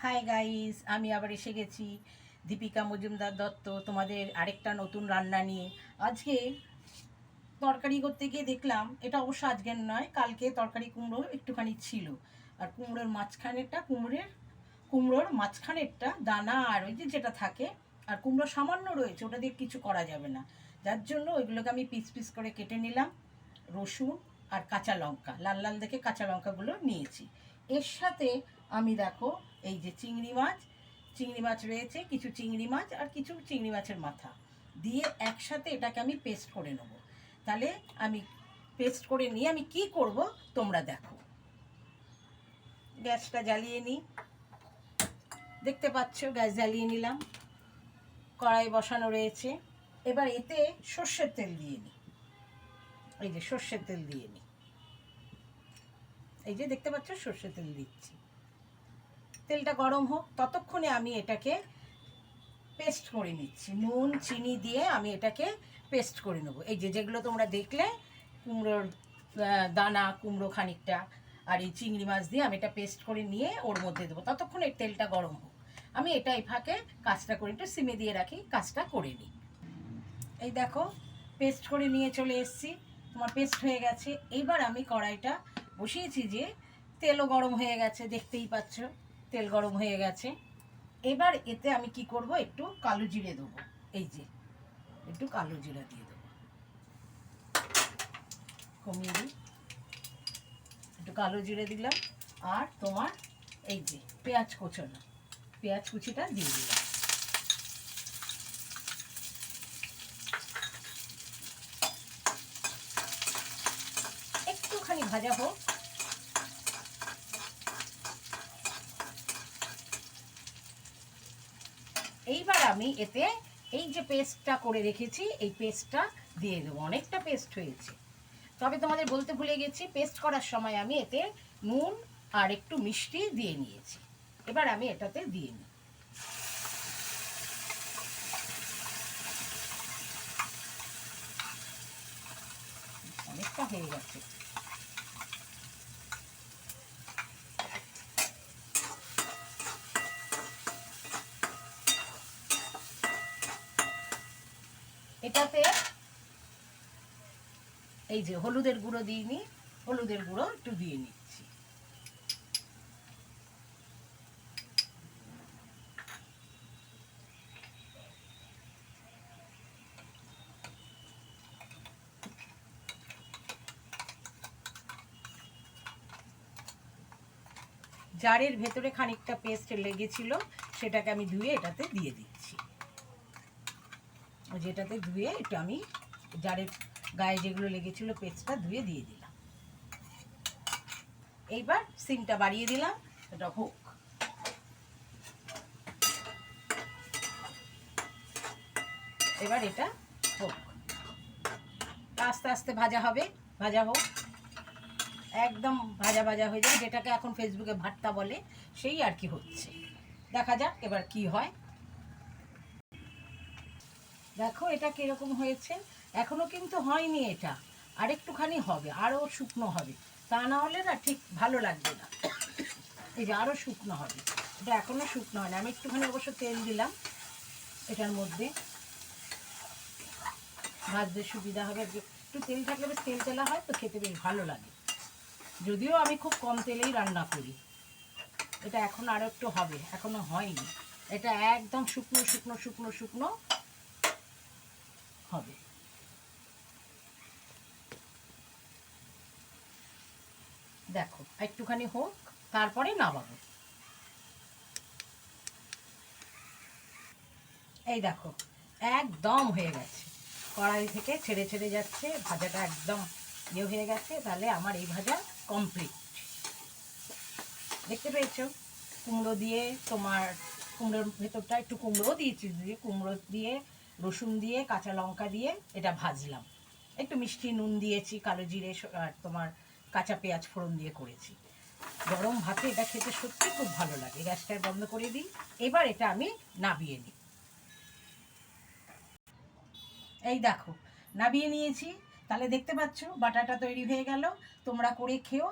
Hi guys, আমি আবার এসে গেছি দীপিকা মজুমদার দত্ত তোমাদের আরেকটা নতুন রান্না নিয়ে। আজকে তরকারি করতে গিয়ে দেখলাম, এটা অবশ্য আজকের নয়, কালকে তরকারি কুমড়ো একটুখানি ছিল। আর কুমড়োর মাঝখানেরটা কুমড়োর মাঝখানেরটা দানা আর ওই যে যেটা থাকে, আর কুমড়ো সামান্য রয়েছে, ওটা দিয়ে কিছু করা যাবে না। যার জন্য ওইগুলোকে আমি পিস পিস করে কেটে নিলাম। রসুন আর কাঁচা লঙ্কা, লাল লাল দেখে কাঁচা লঙ্কাগুলো নিয়েছি। এর সাথে আমি দেখো, এই যে চিংড়ি মাছ রয়েছে, কিছু চিংড়ি মাছ আর কিছু চিংড়ি মাছের মাথা দিয়ে একসাথে এটাকে আমি পেস্ট করে নেব। তাহলে আমি পেস্ট করে নিয়ে আমি কি করব তোমরা দেখো। গ্যাসটা জ্বালিয়ে নিই, দেখতে পাচ্ছ গ্যাস জ্বালিয়ে নিলাম, কড়াই বসানো রয়েছে। এবার এতে সর্ষের তেল দিয়ে নিই, এই যে সর্ষের তেল দিয়ে নিই, এই যে দেখতে পাচ্ছ সর্ষের তেল দিচ্ছি। তেলটা গরম হোক, ততক্ষণে আমি এটাকে পেস্ট করে নিচ্ছি। নুন চিনি দিয়ে আমি এটাকে পেস্ট করে নেবো। এই যে যেগুলো তোমরা দেখলে, কুমড়োর দানা, কুমড়ো খানিকটা আর এই চিংড়ি মাছ দিয়ে আমি এটা পেস্ট করে নিয়ে ওর মধ্যে দেবো। ততক্ষণ এই তেলটা গরম হোক, আমি এটা এই ফাঁকে কাজটা করে একটু সিমে দিয়ে রাখি, কাজটা করে নিই। এই দেখো পেস্ট করে নিয়ে চলে এসেছি, তোমার পেস্ট হয়ে গেছে। এইবার আমি কড়াইটা বসিয়েছি, যে তেলও গরম হয়ে গেছে, দেখতেই পাচ্ছ তেল গরম হয়ে গেছে। এবার এতে আমি কি করব, একটু কালো জিরে দেবো। এই যে একটু কালো জিরা দিয়ে দেবো, কমিয়ে দিই, একটু কালো জিরে দিলাম। আর তোমার এই যে পেঁয়াজ কুচিটা দিয়ে দিলাম। একটুখানি ভাজা হোক। এইবার আমি এতে এই যে পেস্টটা করে রেখেছি, এই পেস্টটা দিয়ে দেবো। অনেকটা পেস্ট হয়েছে, তবে তোমাদের বলতে ভুলে গেছি, পেস্ট করার সময় আমি এতে নুন আর একটু মিষ্টি দিয়ে নিয়েছি। এবার আমি এটাতে দিয়ে নিই। অনেকটা হয়ে গেছে। এটাতে এই যে হলুদের গুঁড়ো দিইনি, হলুদের গুঁড়ো একটু দিয়ে নিচ্ছি। জারের ভেতরে খানিকটা পেস্ট লেগেছিল, সেটাকে আমি ধুয়ে এটাতে দিয়ে দিচ্ছি। যেটাতে ধুয়ে একটু আমি জারের গায়ে যেগুলো লেগেছিল পেস্টটা ধুয়ে দিয়ে দিলাম। এইবার সিমটা বাড়িয়ে দিলাম, এটা হোক। এবার এটা হোক, আস্তে আস্তে ভাজা হবে, ভাজা হোক, একদম ভাজা ভাজা হয়ে যাবে, যেটাকে এখন ফেসবুকে ভর্তা বলে, সেই আর কি হচ্ছে। দেখা যাক এবার কি হয়। দেখো এটা কিরকম হয়েছে, এখনো কিন্তু হয়নি, এটা আর একটুখানি হবে, আরও শুকনো হবে, তা না হলে না ঠিক ভালো লাগবে না। এই যে আরও শুকনো হবে, এটা এখনো শুকনো হয় না। আমি একটুখানি অবশ্য তেল দিলাম এটার মধ্যে, ভাজতে সুবিধা হবে। একটু তেল থাকলে বেশ তেল তেলা হয় তো, খেতে বেশ ভালো লাগে। যদিও আমি খুব কম তেলেই রান্না করি। এটা এখন আরও একটু হবে, এখনো হয়নি। এটা একদম শুকনো শুকনো শুকনো শুকনো হবে। দেখো একটুখানি হোক, তারপরে নামাবো। এই দেখো একদম হয়ে গেছে, কড়াই থেকে ছেড়ে ছেড়ে যাচ্ছে, ভাজাটা একদম ইয়ে হয়ে গেছে। তাহলে আমার এই ভাজা কমপ্লিট। দেখতে পেয়েছো, কুমড়ো দিয়ে তোমার, কুমড়োর ভেতরটা একটু কুমড়োও দিয়েছি, দিয়ে কুমড়ো দিয়ে রসুন দিয়ে কাঁচা লঙ্কা দিয়ে এটা ভাজলাম। একটু মিষ্টি নুন দিয়েছি, কালো জিরে আর তোমার কাঁচা পেঁয়াজ ফোড়ন দিয়ে করেছি। গরম ভাতে এটা খেতে সত্যি খুব ভালো লাগে। গ্যাসটা বন্ধ করে দিই, এবার এটা আমি নামিয়ে নিই। এই দেখো নামিয়ে নিয়েছি, তাহলে দেখতে পাচ্ছ বাটাটা তৈরি হয়ে গেল। তোমরা করে খেও,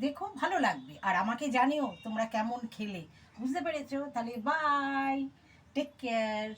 দেখো, ভালো লাগবে। আর আমাকে জানিও তোমরা কেমন খেলে। বুঝতে পেরেছো? তাহলে বাই, টেক কেয়ার।